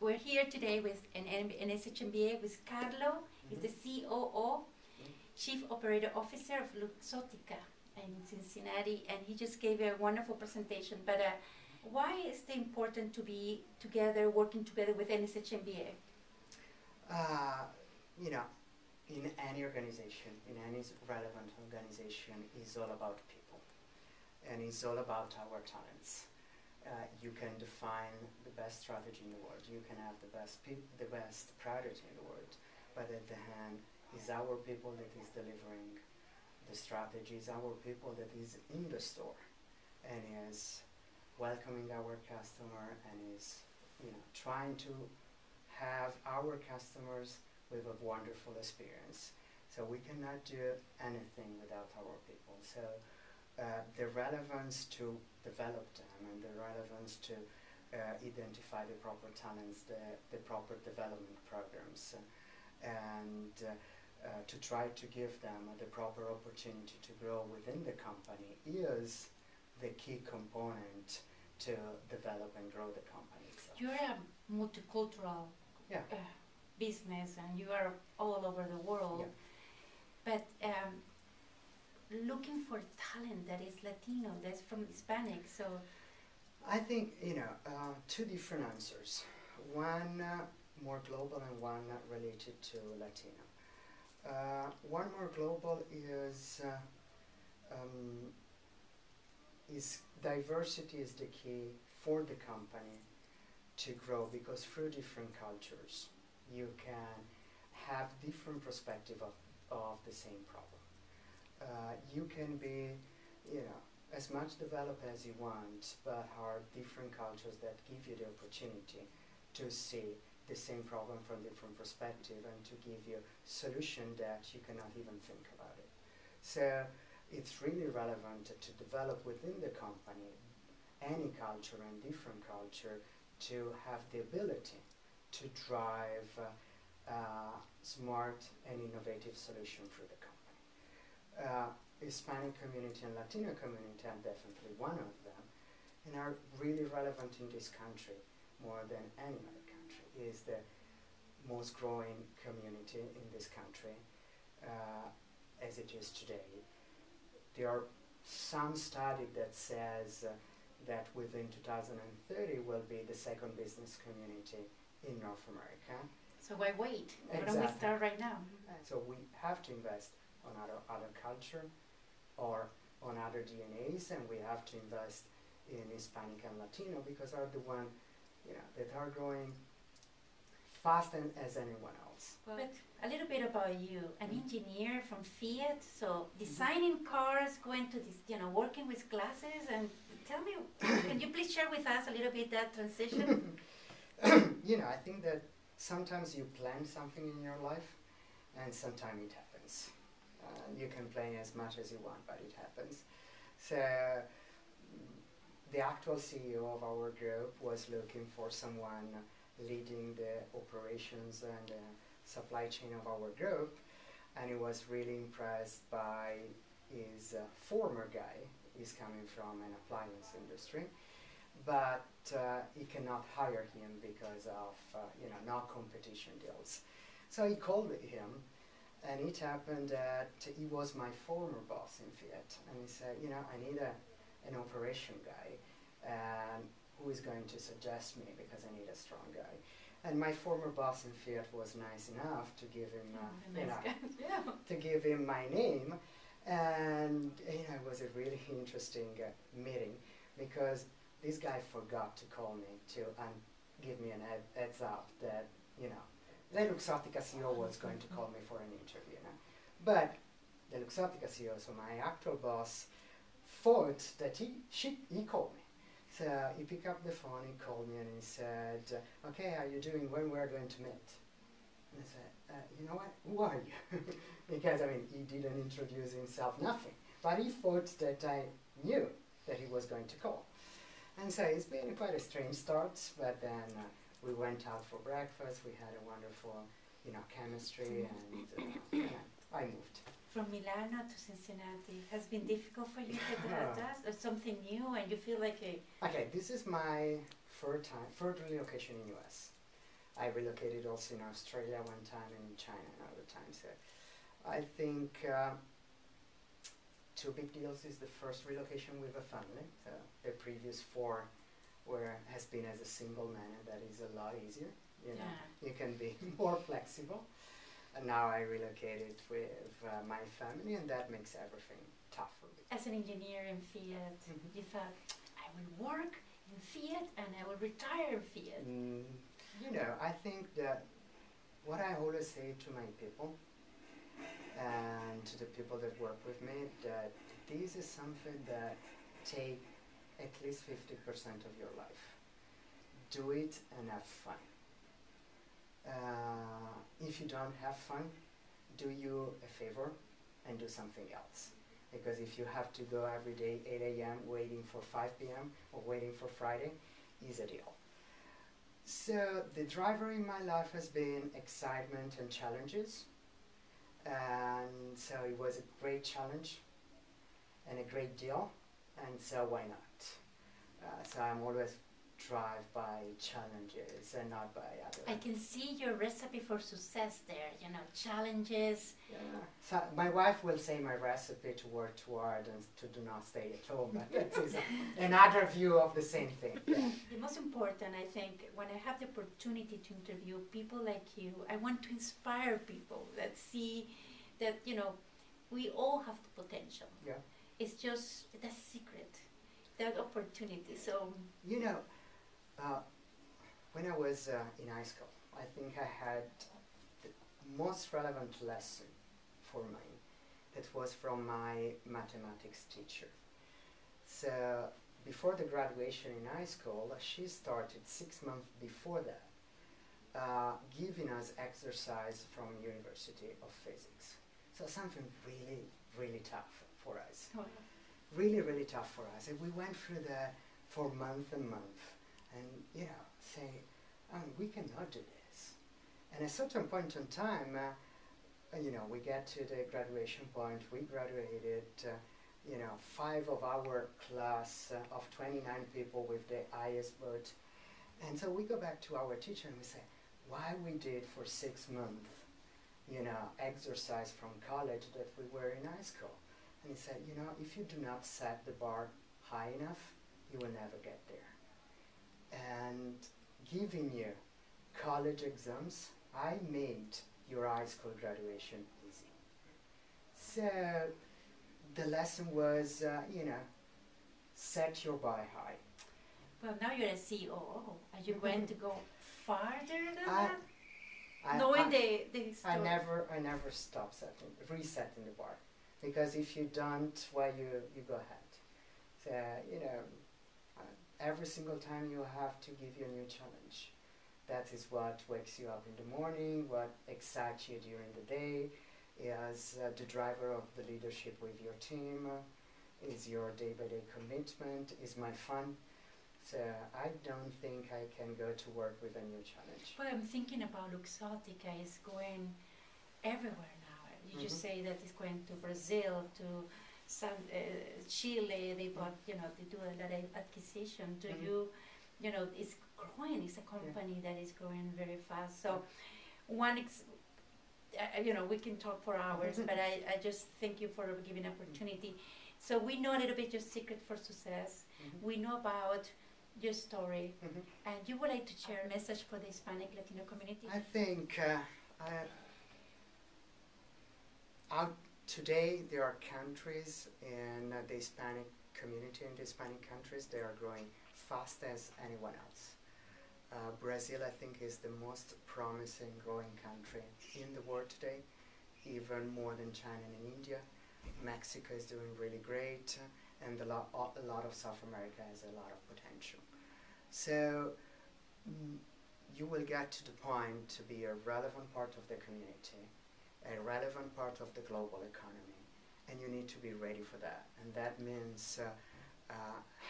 we're here today with an SHMBA with Carlo. He's the COO, Chief Operator Officer of Luxottica in Cincinnati, and he just gave a wonderful presentation. But why is it important to be together, working together with NSHMBA? You know, in any organization, in any relevant organization, is all about people, and it's all about our talents. You can define the best strategy in the world. You can have the best product in the world, but at the end, it's our people that is delivering the strategy. It's our people that is in the store and is welcoming our customer and is, trying to have our customers with a wonderful experience. So we cannot do anything without our people. So the relevance to develop them and the relevance to identify the proper talents, the proper development programs, and to try to give them the proper opportunity to grow within the company is the key component to develop and grow the company itself. You're a multicultural business, and you are all over the world. But looking for talent that is Latino, that's from Hispanic, so... I think, two different answers. One more global and one related to Latino. One more global is diversity is the key for the company to grow, because through different cultures you can have different perspective of the same problem. You can be, as much developed as you want, but are different cultures that give you the opportunity to see the same problem from different perspective and to give you solution that you cannot even think about it. So it's really relevant to develop within the company any culture and different culture to have the ability to drive smart and innovative solution through the company. Hispanic community and Latino community are definitely one of them, and are really relevant in this country more than any other country. It is the most growing community in this country as it is today. There are some study that says that within 2030 will be the second business community in North America. So why wait? Why Exactly. don't we start right now? So we have to invest on other culture or on other DNAs, and we have to invest in Hispanic and Latino, because are the one that are growing faster as anyone else. Well, but a little bit about you, an engineer from Fiat, so designing cars, going to this, working with glasses, and tell me, can you please share with us a little bit that transition? I think that sometimes you plan something in your life, and sometimes it happens. You can plan as much as you want, but it happens. So the actual CEO of our group was looking for someone leading the operations and supply chain of our group, and he was really impressed by his former guy. He's coming from an appliance industry, but he cannot hire him because of no competition deals. So he called him, and it happened that he was my former boss in Fiat, and he said, I need an operation guy who is going to suggest me, because I need a strong guy. And my former boss in Fiat was nice enough to give him, to give him my name, and it was a really interesting meeting, because this guy forgot to call me and give me an heads up that the Luxottica CEO was going to call me for an interview. But the Luxottica CEO, so my actual boss, thought that he called me. So he picked up the phone, he called me, and he said, okay, how are you doing? When we're going to meet? And I said, you know what? Who are you? Because, he didn't introduce himself, nothing. But he thought that I knew that he was going to call. And so it's been quite a strange start, but then we went out for breakfast, we had a wonderful, chemistry, and I moved. From Milano to Cincinnati, has been difficult for you to adjust, or something new, and you feel like Okay, this is my third relocation in US. I relocated also in Australia one time and in China another time. So I think two big deals is the first relocation with a family. So the previous four has been as a single man, and that is a lot easier. You know, you can be more flexible. And now I relocated with my family, and that makes everything tougher. As an engineer in Fiat, you thought, I will work in Fiat and I will retire in Fiat. You know, I think that what I always say to my people and to the people that work with me, that this is something that take at least 50% of your life. Do it and have fun. If you don't have fun, do you a favor and do something else. Because if you have to go every day 8 a.m. waiting for 5 p.m. or waiting for Friday, is a deal. So the driver in my life has been excitement and challenges. And so it was a great challenge and a great deal. And so why not? So I'm always drive by challenges and not by other. I can see your recipe for success there, you know, challenges. Yeah. So my wife will say my recipe to work toward and to do not stay at home, but that is another view of the same thing. Yeah. The most important, I think, when I have the opportunity to interview people like you, I want to inspire people that see that, you know, we all have the potential. Yeah. It's just the secret, that opportunity. So, you know, when I was in high school, I think I had the most relevant lesson for me. That was from my mathematics teacher. So before the graduation in high school, she started 6 months before that, giving us exercise from University of Physics. So something really, really tough for us. oh, Really, really tough for us. And we went through that for month and month. And, you know, say, we cannot do this. And at a certain point in time, you know, we get to the graduation point. We graduated, you know, 5 of our class of 29 people with the highest vote. And so we go back to our teacher and we say, why we did for 6 months, you know, exercise from college that we were in high school. And he said, you know, if you do not set the bar high enough, you will never get there. And giving you college exams, I made your high school graduation easy. So the lesson was, you know, set your bar high. well, now you're a COO. Are you going to go farther than that? Knowing the story. I never stop resetting the bar. Because if you don't, well, you go ahead. So, you know, every single time you have to give you a new challenge. That is what wakes you up in the morning, what excites you during the day, is the driver of the leadership with your team, is your day-by-day commitment, is my fun. So I don't think I can go to work with a new challenge. Well, I'm thinking about Luxottica is going everywhere now. You just say that it's going to Brazil, to Chile. They bought, you know, they do a lot of acquisition. Do you know, it's growing. It's a company that is growing very fast. So, you know, we can talk for hours, but I just thank you for giving opportunity. So we know a little bit your secret for success. We know about your story, and you would like to share a message for the Hispanic Latino community? I think today there are countries in the Hispanic community, in the Hispanic countries, they are growing fast as anyone else. Brazil, I think, is the most promising growing country in the world today, even more than China and India. Mexico is doing really great, and a lot of South America has a lot of potential. So you will get to the point to be a relevant part of the community, a relevant part of the global economy, and you need to be ready for that. And that means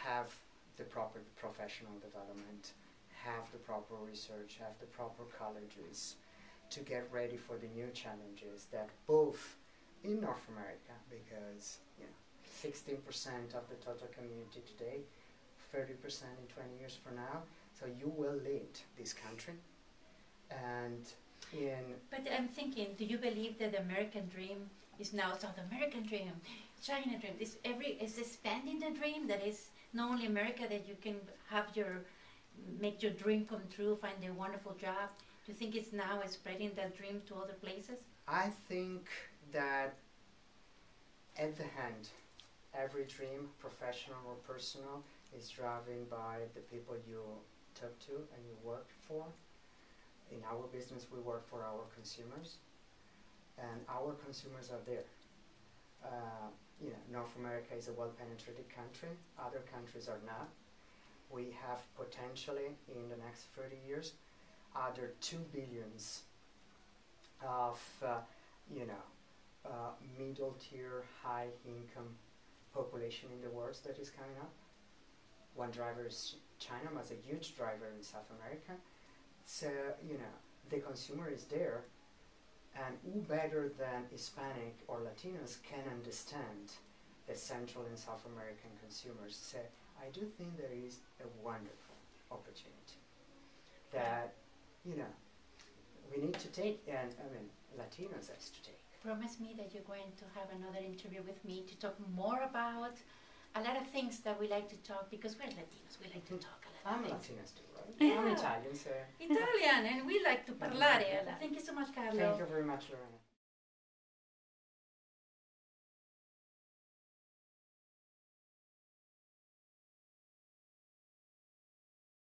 have the proper professional development, have the proper research, have the proper colleges to get ready for the new challenges that both in North America, because 16% of the total community today, 30% in 20 years from now, so you will lead this country, And in But I'm thinking, do you believe that the American dream is now South American dream, China dream? Is expanding the dream that is not only America, that you can have make your dream come true, find a wonderful job. Do you think it's now spreading that dream to other places? I think that at the end, every dream, professional or personal, is driven by the people you talk to and you work for. In our business, we work for our consumers, and our consumers are there. North America is a well-penetrated country. Other countries are not. We have potentially, in the next 30 years, other 2 billions of, middle tier, high income population in the world that is coming up. One driver is China, was a huge driver in South America. So, the consumer is there, and who better than Hispanic or Latinos can understand the Central and South American consumers. So I do think there is a wonderful opportunity that, we need to take, and Latinos has to take. Promise me that you're going to have another interview with me to talk more about a lot of things that we like to talk, because we're Latinos, we like to talk a lot I'm of things. Latinos too, right? Yeah. I'm Italian, so... Italian, and we like to parlare. Thank you so much, Carlo. Thank you very much, Lorena.